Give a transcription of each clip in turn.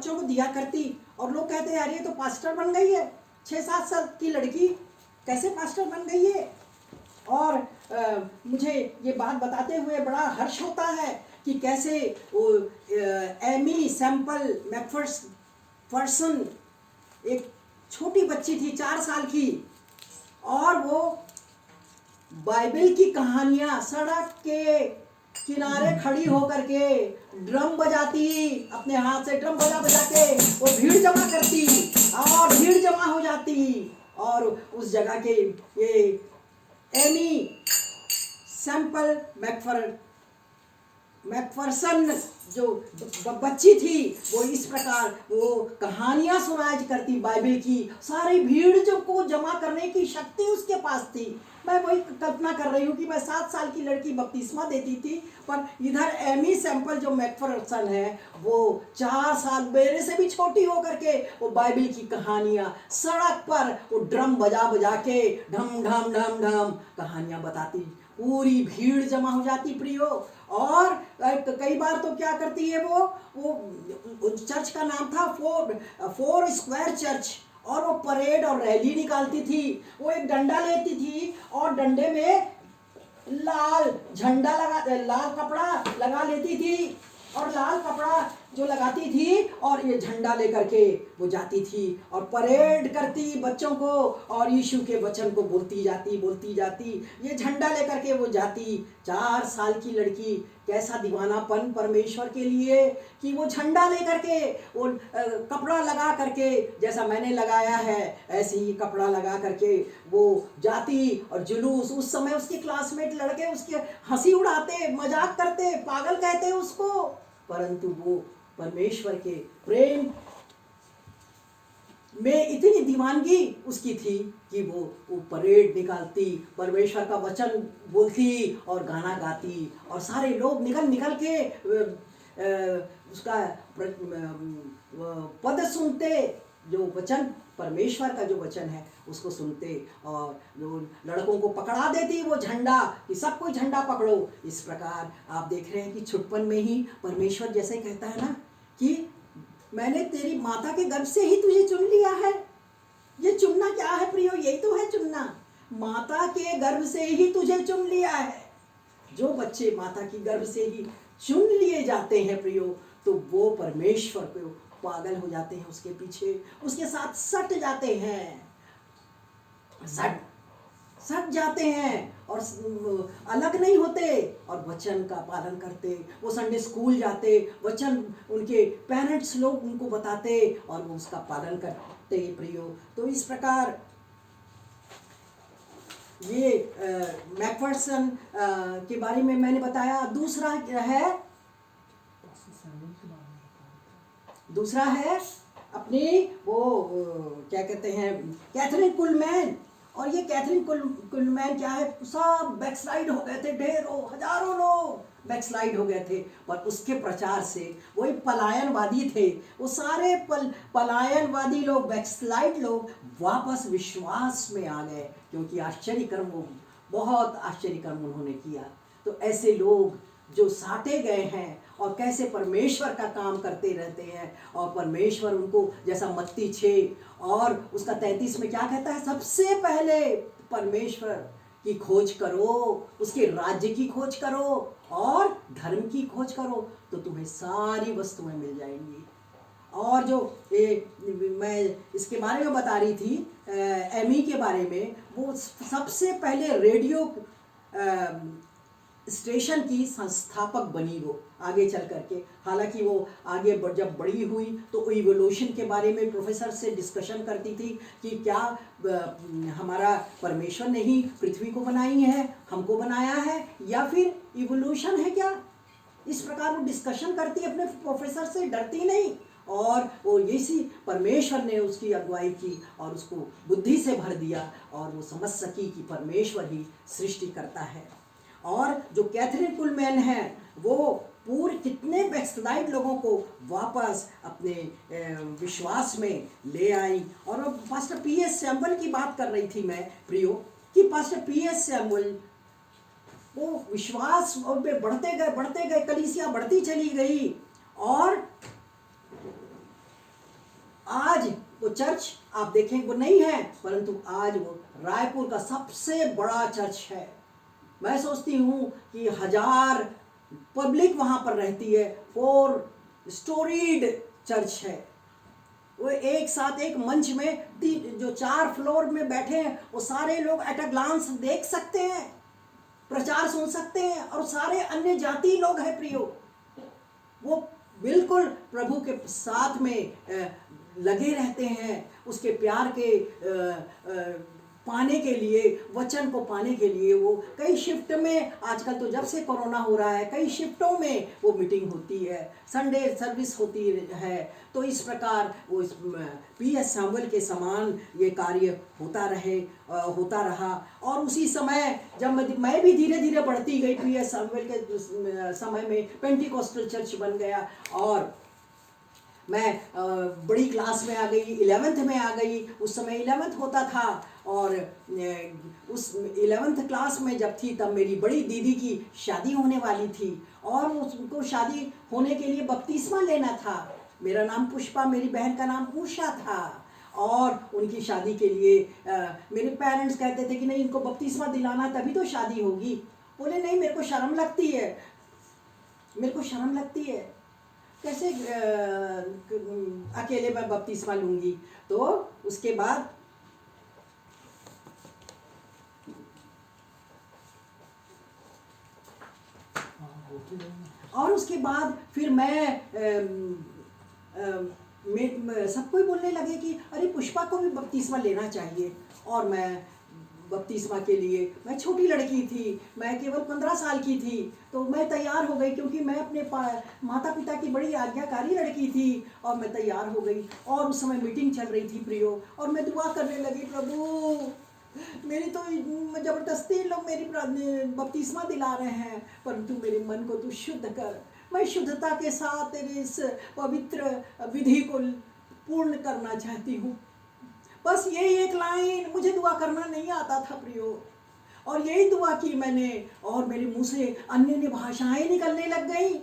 बच्चों को दिया करती, और लोग कहते हैं यार ये तो पास्टर बन गई है, 6-7 साल की लड़की कैसे पास्टर बन गई है। और मुझे ये बात बताते हुए बड़ा हर्ष होता है कि कैसे वो एमी सैम्पल मैकफर्सन, एक छोटी बच्ची थी 4 साल की, और वो बाइबल की कहानियां सड़क के किनारे खड़ी होकर के ड्रम बजाती, अपने हाथ से ड्रम बजा बजा के वो भीड़ जमा करती, और भीड़ जमा हो जाती, और उस जगह के ये एमी सैम्पल मैकफर्सन जो बच्ची थी, वो इस प्रकार वो कहानियां सुनाया करती बाइबल की, सारी भीड़ जो को जमा करने की शक्ति उसके पास थी। मैं वही कल्पना कर रही हूँ कि मैं 7 साल की लड़की बपतिस्मा देती थी, पर इधर एमी सैम्पल जो मैकफर्सन है वो 4 साल मेरे से भी छोटी होकर के वो बाइबल की कहानियां सड़क पर वो ड्रम बजा बजा के ढम ढम ढम ढम कहानियां बताती, पूरी भीड़ जमा हो जाती प्रियो। और कई बार तो क्या करती है वो चर्च का नाम था फोर स्क्वायर चर्च, और वो परेड और रैली निकालती थी। वो एक डंडा लेती थी और डंडे में लाल झंडा लाल कपड़ा लगा लेती थी, और लाल कपड़ा जो लगाती थी और ये झंडा लेकर के वो जाती थी और परेड करती बच्चों को, और यीशु के वचन को बोलती जाती, ये झंडा लेकर के वो जाती। 4 साल की लड़की, कैसा दीवानापन परमेश्वर के लिए कि वो झंडा लेकर के वो कपड़ा लगा करके, जैसा मैंने लगाया है ऐसे ही कपड़ा लगा करके वो जाती, और जुलूस। उस समय उसके क्लासमेट लड़के उसके हंसी उड़ाते, मजाक करते, पागल कहते उसको, परंतु वो परमेश्वर के प्रेम में इतनी दीवानगी उसकी थी कि वो परेड निकालती, परमेश्वर का वचन बोलती और गाना गाती, और सारे लोग निकल के उसका पद सुनते, जो वचन परमेश्वर का जो वचन है उसको सुनते, और जो लड़कों को पकड़ा देती वो झंडा कि सब कोई झंडा पकड़ो। इस प्रकार आप देख रहे हैं कि छुटपन में ही परमेश्वर जैसे कहता है ना कि मैंने तेरी माता के गर्भ से ही तुझे चुन लिया है। ये चुनना क्या है प्रियो? यही तो है चुनना, माता के गर्भ से ही तुझे चुन लिया है। जो बच्चे माता की गर्भ से ही चुन लिए जाते हैं प्रियो, तो वो परमेश्वर को पागल हो जाते हैं, उसके पीछे उसके साथ सट जाते हैं, सट जाते हैं और अलग नहीं होते, और वचन का पालन करते। वो संडे स्कूल जाते, वचन उनके पेरेंट्स लोग उनको बताते और वो उसका पालन करते प्रियो। तो इस प्रकार ये मैकफर्सन के बारे में मैंने बताया। दूसरा है अपनी वो क्या कहते हैं, कैथरीन कुलमैन। और ये कैथरीन कुलमैन क्या है, सब बैकस्लाइड हो गए थे, ढेरों हजारों लोग बैकस्लाइड हो गए थे, पर उसके प्रचार से वही पलायनवादी थे, वो सारे पलायनवादी लोग, बैकस्लाइड लोग वापस विश्वास में आ गए, क्योंकि बहुत आश्चर्य कर्म उन्होंने किया। तो ऐसे लोग जो साटे गए हैं और कैसे परमेश्वर का काम करते रहते हैं, और परमेश्वर उनको, जैसा मत्ती 6 और उसका 33 में क्या कहता है, सबसे पहले परमेश्वर की खोज करो, उसके राज्य की खोज करो और धर्म की खोज करो, तो तुम्हें सारी वस्तुएं मिल जाएंगी। और जो मैं इसके बारे में बता रही थी, एमी के बारे में, वो सबसे पहले रेडियो स्टेशन की संस्थापक बनी वो आगे चल करके। हालांकि वो आगे जब बड़ी हुई तो इवोल्यूशन के बारे में प्रोफेसर से डिस्कशन करती थी कि क्या हमारा परमेश्वर ने ही पृथ्वी को बनाई है, हमको बनाया है, या फिर इवोल्यूशन है क्या। इस प्रकार वो डिस्कशन करती अपने प्रोफेसर से, डरती नहीं, और वो इसी परमेश्वर ने उसकी अगुवाई की और उसको बुद्धि से भर दिया, और वो समझ सकी कि परमेश्वर ही सृष्टि करता है। और जो कैथरीन कुलमैन है, वो पूरे कितने बैकस्लाइड लोगों को वापस अपने विश्वास में ले आई। और पास्टर पीएस सैमुअल की बात कर रही थी मैं प्रियो, कि पास्टर पीएस सैमुअल वो विश्वास में बढ़ते गए, कलीसिया बढ़ती चली गई, और आज वो चर्च आप देखें वो नहीं है, परंतु आज वो रायपुर का सबसे बड़ा चर्च है। मैं सोचती हूँ कि 1000 पब्लिक वहाँ पर रहती है। 4 स्टोरीड चर्च है। वो एक साथ एक मंच में जो 4 फ्लोर में बैठे हैं वो सारे लोग एट अ ग्लांस देख सकते हैं, प्रचार सुन सकते हैं, और सारे अन्य जाति लोग हैं प्रियो। वो बिल्कुल प्रभु के साथ में लगे रहते हैं, उसके प्यार के पाने के लिए, वचन को पाने के लिए। वो कई शिफ्ट में, आजकल तो जब से कोरोना हो रहा है, कई शिफ्टों में वो मीटिंग होती है, संडे सर्विस होती है। तो इस प्रकार वो पीएस सामुएल के समान ये कार्य होता रहा। और उसी समय जब मैं भी धीरे धीरे बढ़ती गई, पीएस सामुएल के समय में पेंटिकोस्टल चर्च बन गया, और मैं बड़ी क्लास में आ गई, 11th में आ गई। उस समय 11th होता था, और उस 11th क्लास में जब थी तब मेरी बड़ी दीदी की शादी होने वाली थी, और उसको शादी होने के लिए बपतिस्मा लेना था। मेरा नाम पुष्पा, मेरी बहन का नाम उषा था, और उनकी शादी के लिए मेरे पेरेंट्स कहते थे कि नहीं, इनको बपतिस्मा दिलाना तभी तो शादी होगी। बोले नहीं, मेरे को शर्म लगती है, मेरे को शर्म लगती है, कैसे अकेले मैं बपतिस्मा लूंगी। तो उसके बाद फिर मैं सबको ही बोलने लगे कि अरे पुष्पा को भी बपतिस्मा लेना चाहिए। और मैं बपतिस्मा के लिए, मैं छोटी लड़की थी, मैं केवल 15 साल की थी, तो मैं तैयार हो गई, क्योंकि मैं अपने माता पिता की बड़ी आज्ञाकारी लड़की थी। और मैं तैयार हो गई, और उस समय मीटिंग चल रही थी प्रियो, और मैं दुआ करने लगी, प्रभु मेरी तो जबरदस्ती लोग मेरी बपतिस्मा दिला रहे हैं, परंतु मेरे मन को तू शुद्ध कर। मैं शुद्धता के साथ तेरे इस पवित्र विधि को पूर्ण करना चाहती हूँ। बस यही एक लाइन, मुझे दुआ करना नहीं आता था प्रियो, और यही दुआ की मैंने, और मेरे मुंह से अन्य भाषाएं निकलने लग गई।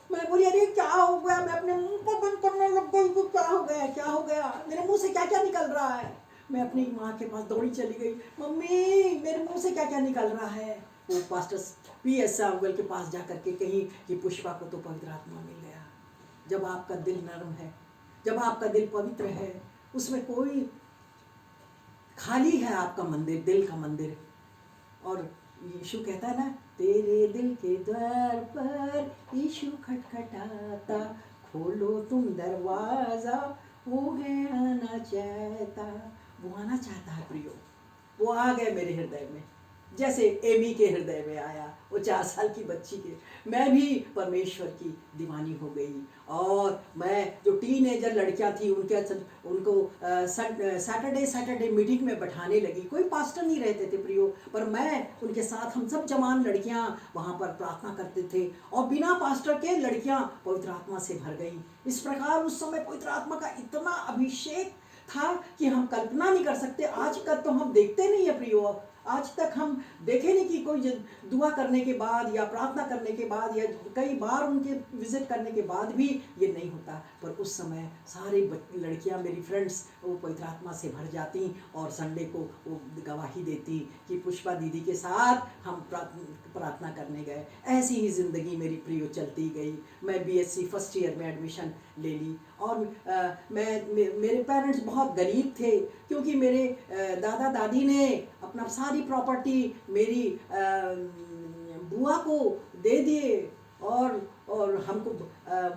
मैं बोली अरे क्या हो गया, मैं अपने मुंह को बंद करने लग गई, तो क्या हो गया, क्या हो गया, मेरे मुंह से क्या क्या निकल रहा है। मैं अपनी माँ के पास दौड़ी चली गई, मम्मी मेरे मुंह से क्या क्या निकल रहा है। वो पास्टर पीएस सामुएल के पास जा करके कहीं कि पुष्पा को तो पवित्र आत्मा मिल गया। जब आपका दिल नरम है, जब आपका दिल पवित्र है, उसमें कोई खाली है आपका मंदिर, दिल का मंदिर। और यीशु कहता है ना, तेरे दिल के द्वार पर यीशु खटखटाता, खोलो तुम दरवाजा, वो है आना चाहता। वो आना चाहता है प्रियो। वो आ गए मेरे हृदय में, जैसे एमी के हृदय में आया, वो 4 साल की बच्ची के। मैं भी परमेश्वर की दीवानी हो गई, और मैं जो टीनेजर लड़कियां थी उनको सैटरडे मीटिंग में बैठाने लगी। कोई पास्टर नहीं रहते थे प्रियो, पर मैं उनके साथ, हम सब जवान लड़कियां वहाँ पर प्रार्थना करते थे, और बिना पास्टर के लड़कियां पवित्र आत्मा से भर गई। इस प्रकार उस समय पवित्र आत्मा का इतना अभिषेक था कि हम कल्पना नहीं कर सकते। आज तक तो हम देखते नहीं है प्रियो, आज तक हम देखे नहीं कि कोई दुआ करने के बाद या प्रार्थना करने के बाद या कई बार उनके विजिट करने के बाद भी ये नहीं होता। पर उस समय सारी लड़कियां मेरी फ्रेंड्स वो पवित्र आत्मा से भर जाती, और संडे को वो गवाही देती कि पुष्पा दीदी के साथ हम प्रार्थना करने गए। ऐसी ही ज़िंदगी मेरी प्रियो चलती गई। मैं बीएससी फर्स्ट ईयर में एडमिशन ले ली, और मेरे पेरेंट्स बहुत गरीब थे, क्योंकि मेरे दादा दादी ने अपना सारी प्रॉपर्टी मेरी बुआ को दे दिए, और हमको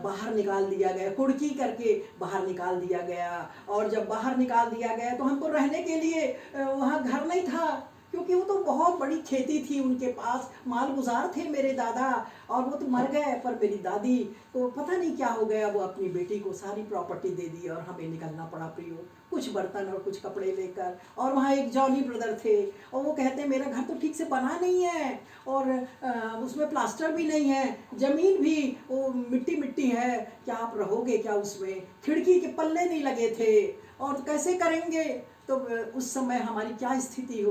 बाहर निकाल दिया गया, कुड़की करके बाहर निकाल दिया गया। और जब बाहर निकाल दिया गया तो हमको रहने के लिए वहाँ घर नहीं था, क्योंकि वो तो बहुत बड़ी खेती थी उनके पास, मालगुजार थे मेरे दादा, और वो तो मर गए। पर मेरी दादी को पता नहीं क्या हो गया, वो अपनी बेटी को सारी प्रॉपर्टी दे दी, और हमें निकलना पड़ा प्रियो, कुछ बर्तन और कुछ कपड़े लेकर। और वहाँ एक जॉनी ब्रदर थे, और वो कहते हैं मेरा घर तो ठीक से बना नहीं है, और उसमें प्लास्टर भी नहीं है, ज़मीन भी वो मिट्टी मिट्टी है, क्या आप रहोगे क्या उसमें, खिड़की के पल्ले नहीं लगे थे, और कैसे करेंगे। तो उस समय हमारी क्या स्थिति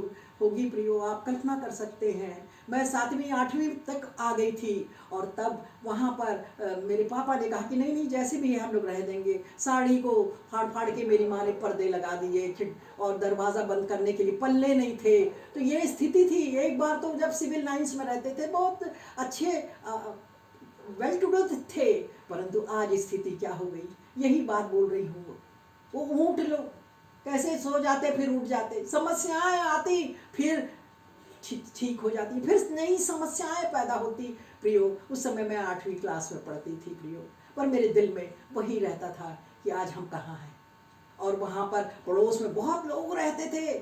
होगी प्रियो, आप कल्पना कर सकते हैं। मैं 7वीं 8वीं तक आ गई थी और तब वहाँ पर मेरे पापा ने कहा कि नहीं नहीं जैसे भी है हम लोग रह देंगे। साड़ी को फाड़ फाड़ के मेरी माँ ने पर्दे लगा दिए और दरवाज़ा बंद करने के लिए पल्ले नहीं थे। तो ये स्थिति थी। एक बार तो जब सिविल लाइंस में रहते थे बहुत अच्छे वेल टू डू थे, परंतु आज स्थिति क्या हो गई, यही बात बोल रही हूँ। वो ऊँट लोग कैसे सो जाते फिर उठ जाते, समस्याएं आती फिर ठीक हो जाती, फिर नई समस्याएं पैदा होती प्रियो। उस समय मैं 8वीं क्लास में पढ़ती थी प्रियो, पर मेरे दिल में वही रहता था कि आज हम कहाँ हैं। और वहाँ पर पड़ोस में बहुत लोग रहते थे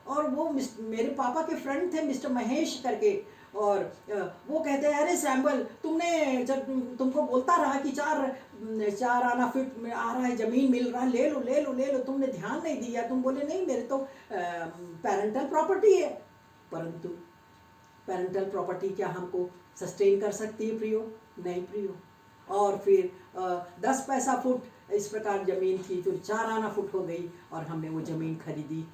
और वो मेरे पापा के फ्रेंड थे मिस्टर महेश करके। और वो कहते हैं अरे सैम्बल, तुमने जब तुमको बोलता रहा कि 4 आना फिट में आ रहा है, ज़मीन मिल रहा है, ले लो ले लो ले लो, तुमने ध्यान नहीं दिया। तुम बोले नहीं मेरे तो पेरेंटल प्रॉपर्टी है। परंतु पेरेंटल प्रॉपर्टी क्या हमको सस्टेन कर सकती है प्रियो? नहीं प्रियो। और फिर 10 पैसा फुट इस प्रकार ज़मीन थी, फिर 4 आना फुट हो गई और हमने वो ज़मीन खरीदी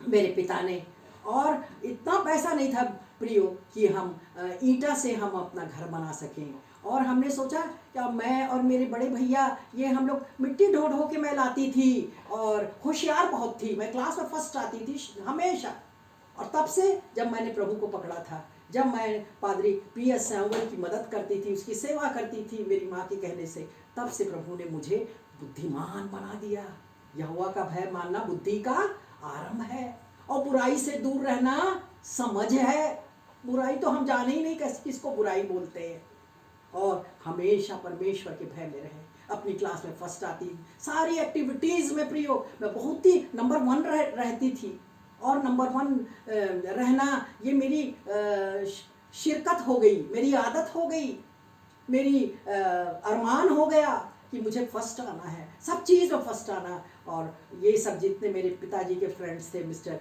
मेरे पिता ने। और इतना पैसा नहीं था प्रियो कि हम ईंटा से हम अपना घर बना सकें। और हमने सोचा कि मैं और मेरे बड़े भैया ये हम लोग मिट्टी ढो ढो के मैं लाती थी और होशियार बहुत थी, मैं क्लास में फर्स्ट आती थी हमेशा। और तब से जब मैंने प्रभु को पकड़ा था, जब मैं पादरी पीएस सैमुअल की मदद करती थी, उसकी सेवा करती थी मेरी माँ के कहने से, तब से प्रभु ने मुझे बुद्धिमान बना दिया। यहोवा का भय मानना बुद्धि का आरंभ है और बुराई से दूर रहना समझ है। बुराई तो हम जाने ही नहीं किसको बुराई बोलते हैं। और हमेशा परमेश्वर के भय में रहे। अपनी क्लास में फर्स्ट आती, सारी एक्टिविटीज़ में प्रियो मैं बहुत ही नंबर 1 रहती थी। और नंबर 1 रहना ये मेरी शिरकत हो गई, मेरी आदत हो गई, मेरी अरमान हो गया कि मुझे फर्स्ट आना है, सब चीज़ में फर्स्ट आना। और ये सब जितने मेरे पिताजी के फ्रेंड्स थे, मिस्टर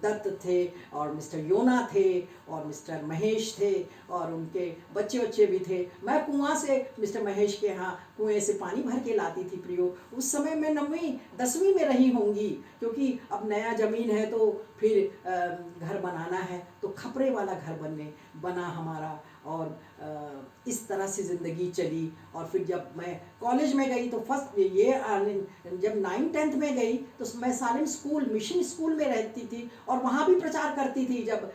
दत्त थे और मिस्टर योना थे और मिस्टर महेश थे और उनके बच्चे भी थे। मैं कुआं से मिस्टर महेश के यहाँ कुएं से पानी भर के लाती थी प्रियो। उस समय मैं 9वीं 10वीं में रही होंगी, क्योंकि अब नया ज़मीन है तो फिर घर बनाना है, तो खपरे वाला घर बना हमारा। और इस तरह से ज़िंदगी चली। और फिर जब मैं कॉलेज में गई तो फर्स्ट ये जब 9th-10th में गई तो मैं सालिम स्कूल मिशन स्कूल में रहती थी और वहाँ भी प्रचार करती थी। जब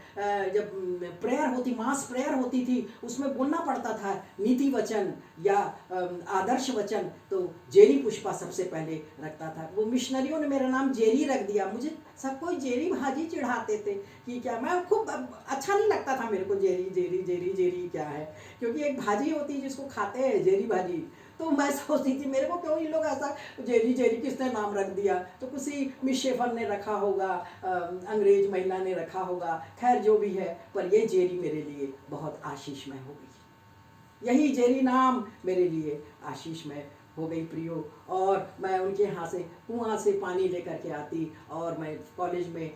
प्रेयर होती, मास प्रेयर होती थी, उसमें बोलना पड़ता था नीति वचन या आदर्श वचन, तो जेरी पुष्पा सबसे पहले रखता था। वो मिशनरियों ने मेरा नाम जेरी रख दिया। मुझे सब कोई जेरी भाजी चिढ़ाते थे कि क्या, मैं खूब अच्छा नहीं लगता था मेरे को जेरी जेरी जेरी जेरी क्या है, क्योंकि एक भाजी होती है जिसको खाते हैं जेरी भाजी। तो मैं सोचती थी मेरे को क्यों इन लोग ऐसा जेरी जेरी किसने नाम रख दिया, तो किसी मिस शेफर ने रखा होगा, अंग्रेज महिला ने रखा होगा, खैर जो भी है, पर ये जेरी मेरे लिए बहुत आशीषमय हो गई। यही जेरी नाम मेरे लिए आशीषमय हो गई प्रियो। और मैं उनके यहाँ से कुआं से पानी लेकर के आती और मैं कॉलेज में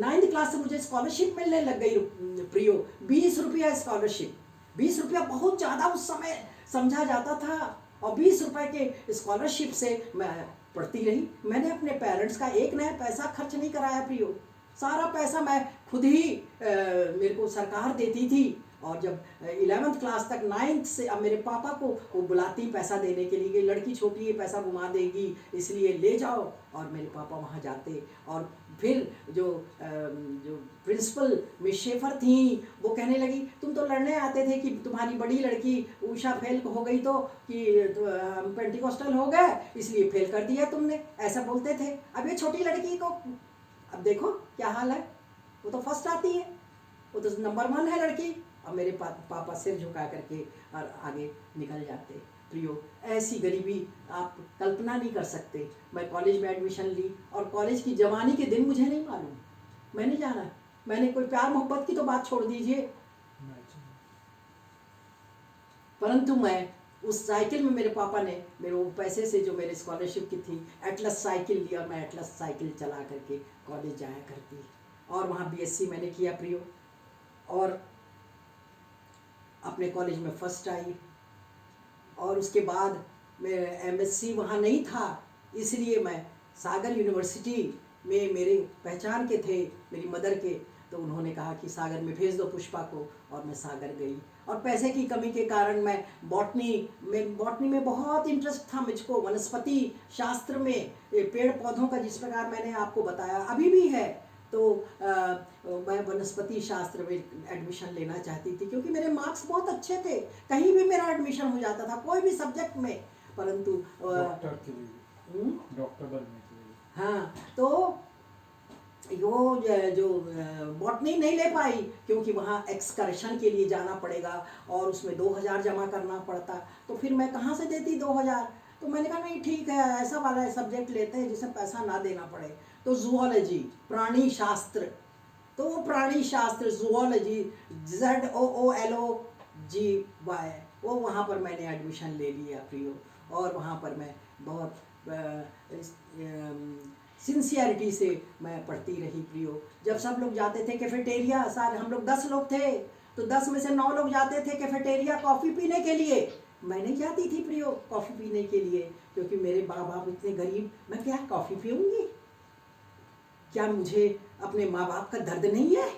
9th क्लास से मुझे स्कॉलरशिप मिलने लग गई प्रियो। 20 रुपया स्कॉलरशिप, 20 रुपया बहुत ज़्यादा उस समय समझा जाता था। और 20 रुपये के स्कॉलरशिप से मैं पढ़ती रही। मैंने अपने पेरेंट्स का एक नया पैसा खर्च नहीं कराया प्रियो, सारा पैसा मैं खुद ही मेरे को सरकार देती थी। और जब 11th क्लास तक 9th से अब मेरे पापा को वो बुलाती पैसा देने के लिए, लड़की छोटी है पैसा घुमा देगी इसलिए ले जाओ, और मेरे पापा वहाँ जाते। और फिर जो प्रिंसिपल मिस शेफर थी वो कहने लगी तुम तो लड़ने आते थे कि तुम्हारी बड़ी लड़की उषा फेल हो गई तो कि हम पेंटिकोस्टल हो गए इसलिए फेल कर दिया तुमने, ऐसा बोलते थे। अब ये छोटी लड़की को अब देखो क्या हाल है, वो तो फर्स्ट आती है, वो तो नंबर 1 है लड़की। और मेरे पापा सिर झुका करके और आगे निकल जाते प्रियो। ऐसी गरीबी आप कल्पना नहीं कर सकते। मैं कॉलेज में एडमिशन ली और कॉलेज की जवानी के दिन मुझे नहीं मालूम, मैंने जाना, मैंने कोई प्यार मोहब्बत की तो बात छोड़ दीजिए, परंतु मैं उस साइकिल में मेरे पापा ने मेरे वो पैसे से जो मेरे स्कॉलरशिप की थी एटलस साइकिल ली और मैं एटलस साइकिल चला करके कॉलेज जाया करती। और वहाँ बीएससी मैंने किया प्रियो और अपने कॉलेज में फर्स्ट आई। और उसके बाद मैं एमएससी वहाँ नहीं था, इसलिए मैं सागर यूनिवर्सिटी में मेरे पहचान के थे, मेरी मदर के, तो उन्होंने कहा कि सागर में भेज दो पुष्पा को, और मैं सागर गई। और पैसे की कमी के कारण मैं बॉटनी में बहुत इंटरेस्ट था मुझको, वनस्पति शास्त्र में, पेड़ पौधों का, जिस प्रकार मैंने आपको बताया अभी भी है। तो मैं वनस्पति शास्त्र में एडमिशन लेना चाहती थी, क्योंकि मेरे मार्क्स बहुत अच्छे थे, कहीं भी मेरा एडमिशन हो जाता था, कोई भी सब्जेक्ट में। परंतु डॉक्टर के लिए, डॉक्टर बनने के लिए। हाँ, तो वो जो बॉटनी नहीं ले पाई, क्योंकि वहाँ एक्सकर्शन के लिए जाना पड़ेगा और उसमें 2000 जमा करना पड़ता, तो फिर मैं कहाँ से देती 2000। तो मैंने कहा नहीं ठीक है, ऐसा वाला सब्जेक्ट लेते हैं जिसे पैसा ना देना पड़े। तो जूलॉजी, प्राणी शास्त्र, तो वो प्राणी शास्त्र जूलॉजी, ZOOLOGY, वो वहाँ पर मैंने एडमिशन ले लिया प्रियो। और वहाँ पर मैं बहुत सिंसियरिटी से मैं पढ़ती रही प्रियो। जब सब लोग जाते थे कैफेटेरिया, सारे हम लोग 10 लोग थे, तो 10 में से 9 लोग जाते थे कैफेटेरिया कॉफ़ी पीने के लिए, मैं नहीं जाती थी प्रियो कॉफ़ी पीने के लिए, क्योंकि मेरे माँ बाप इतने गरीब, मैं क्या कॉफ़ी पीऊँगी? क्या मुझे अपने माँ बाप का दर्द नहीं है?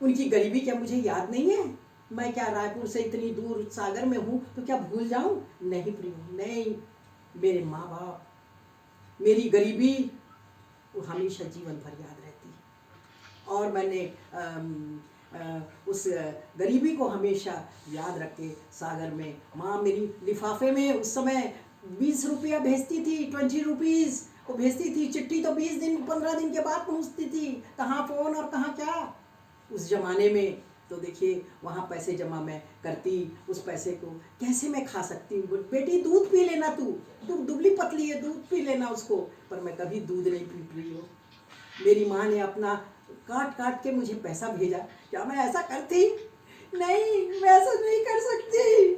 उनकी गरीबी क्या मुझे याद नहीं है? मैं क्या रायपुर से इतनी दूर सागर में हूँ तो क्या भूल जाऊँ? नहीं प्रियो, नहीं, मेरे माँ बाप, मेरी गरीबी वो हमेशा जीवन भर याद रहती है। और मैंने उस गरीबी को हमेशा याद रख के सागर में, माँ मेरी लिफाफे में उस समय 20 रुपया भेजती थी, 20 रुपीज़ वो भेजती थी। चिट्ठी तो 20 दिन 15 दिन के बाद पहुँचती थी, कहाँ फ़ोन और कहाँ क्या उस ज़माने में। तो देखिए वहाँ पैसे जमा मैं करती, उस पैसे को कैसे मैं खा सकती हूँ? बेटी दूध पी लेना, तू दुबली पतली है, दूध पी लेना उसको। पर मैं कभी दूध नहीं पी रही हूँ। मेरी माँ ने अपना काट काट के मुझे पैसा भेजा, क्या मैं ऐसा करती? नहीं, मैं ऐसा नहीं कर सकती।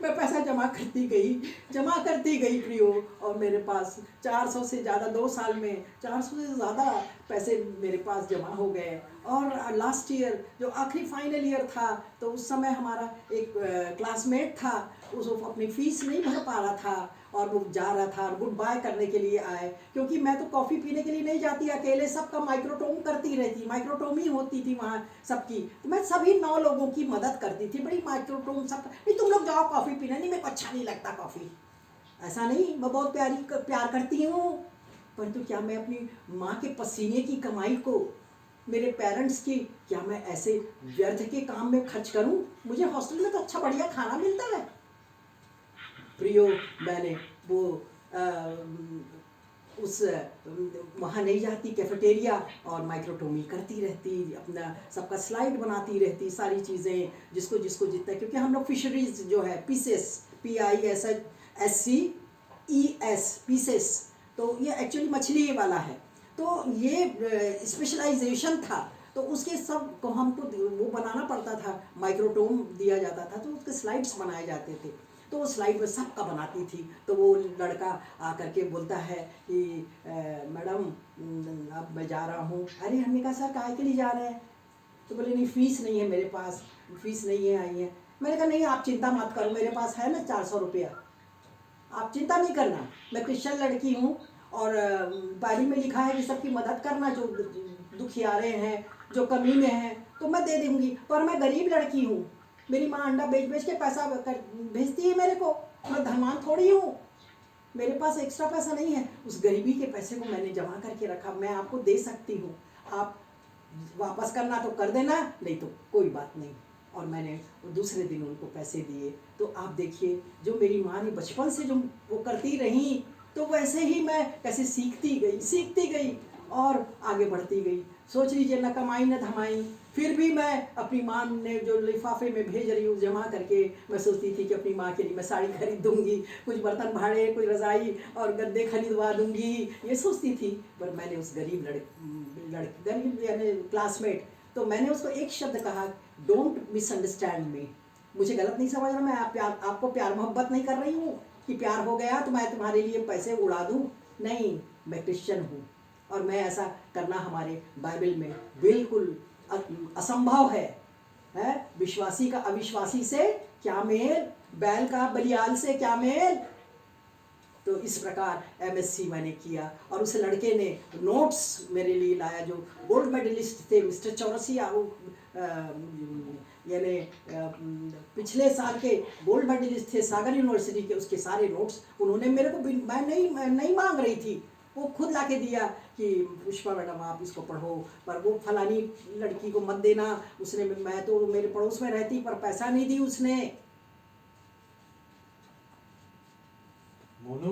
मैं पैसा जमा करती गई प्रियो, और मेरे पास 400 से ज़्यादा, 2 साल में 400 से ज़्यादा पैसे मेरे पास जमा हो गए। और लास्ट ईयर जो आखिरी फाइनल ईयर था, तो उस समय हमारा एक क्लासमेट था, उसको अपनी फ़ीस नहीं भर पा रहा था, और वो जा रहा था, गुड बाय करने के लिए आए, क्योंकि मैं तो कॉफ़ी पीने के लिए नहीं जाती अकेले, सबका माइक्रोटोम करती रहती, माइक्रोटोमी होती थी वहाँ सबकी, तो मैं सभी 9 लोगों की मदद करती थी, बड़ी माइक्रोटोम सब, नहीं तुम लोग जाओ कॉफ़ी पीने, नहीं मेरे को अच्छा नहीं लगता कॉफ़ी, ऐसा नहीं, मैं बहुत प्यार करती हूँ। परंतु क्या मैं अपनी माँ के पसीने की कमाई को, मेरे पेरेंट्स की, क्या मैं ऐसे व्यर्थ के काम में खर्च करूँ? मुझे हॉस्टल में तो अच्छा बढ़िया खाना मिलता है प्रियो। मैंने वो उस वहाँ नहीं जाती कैफेटेरिया, और माइक्रोटोमी करती रहती, अपना सबका स्लाइड बनाती रहती, सारी चीज़ें जिसको जिसको जितना, क्योंकि हम लोग फिशरीज जो है पीसेस, PISSES पीसेस, तो ये एक्चुअली मछली वाला है, तो ये स्पेशलाइजेशन था, तो उसके सब को हमको वो बनाना पड़ता था, माइक्रोटोम दिया जाता था, तो उसके स्लाइड्स बनाए जाते थे, तो वो स्लाइड में सबका बनाती थी। तो वो लड़का आकर के बोलता है कि मैडम अब मैं जा रहा हूँ। अरे हमने कहा सर काहे के लिए जा रहे हैं? तो बोले नहीं फ़ीस नहीं है मेरे पास, फ़ीस नहीं है, आई है। मैंने कहा नहीं आप चिंता मत करो, मेरे पास है ना 400 रुपया, आप चिंता नहीं करना, मैं क्रिश्चियन लड़की हूँ, और बाइबल में लिखा है कि सबकी मदद करना, जो दुखियारे हैं, जो कमी में हैं, तो मैं दे दूँगी, पर मैं गरीब लड़की हूँ, मेरी माँ अंडा बेच बेच के पैसा भेजती है मेरे को, मैं धनवान थोड़ी हूँ, मेरे पास एक्स्ट्रा पैसा नहीं है। उस गरीबी के पैसे को मैंने जमा करके रखा, मैं आपको दे सकती हूँ, आप वापस करना तो कर देना, नहीं तो कोई बात नहीं। और मैंने दूसरे दिन उनको पैसे दिए। तो आप देखिए जो मेरी माँ ने बचपन से जो वो करती रही, तो वैसे ही मैं कैसे सीखती गई और आगे बढ़ती गई। सोच लीजिए न कमाई न धमाई, फिर भी मैं अपनी माँ ने जो लिफाफे में भेज रही हूँ जमा करके, मैं सोचती थी कि अपनी माँ के लिए मैं साड़ी खरीद दूँगी, कुछ बर्तन भाड़े, कोई रज़ाई और गद्दे खरीदवा दूँगी, ये सोचती थी। पर मैंने उस गरीब गरीब यानी क्लासमेट, तो मैंने उसको एक शब्द कहा, डोंट मिसअंडरस्टैंड मी, मुझे गलत नहीं समझना, मैं आपको प्यार मोहब्बत नहीं कर रही हूँ कि प्यार हो गया तो मैं तुम्हारे लिए पैसे उड़ा दूँ, नहीं, मैं क्रिश्चियन हूँ, और मैं ऐसा करना हमारे बाइबल में बिल्कुल असंभव है? विश्वासी का अविश्वासी से क्या मेल, बैल का बलियाल से क्या मेल? तो इस प्रकार MSc मैंने किया। और उस लड़के ने नोट्स मेरे लिए लाया, जो गोल्ड मेडलिस्ट थे मिस्टर चौरसिया, वो यानी पिछले साल के गोल्ड मेडलिस्ट थे सागर यूनिवर्सिटी के, उसके सारे नोट्स उन्होंने मेरे को मैं नहीं मांग रही थी, वो खुद लाके दिया कि पुष्पा मैडम आप इसको पढ़ो, पर वो फलानी लड़की को मत देना, उसने, मैं तो मेरे पड़ोस में रहती पर पैसा नहीं दी उसने। मोनू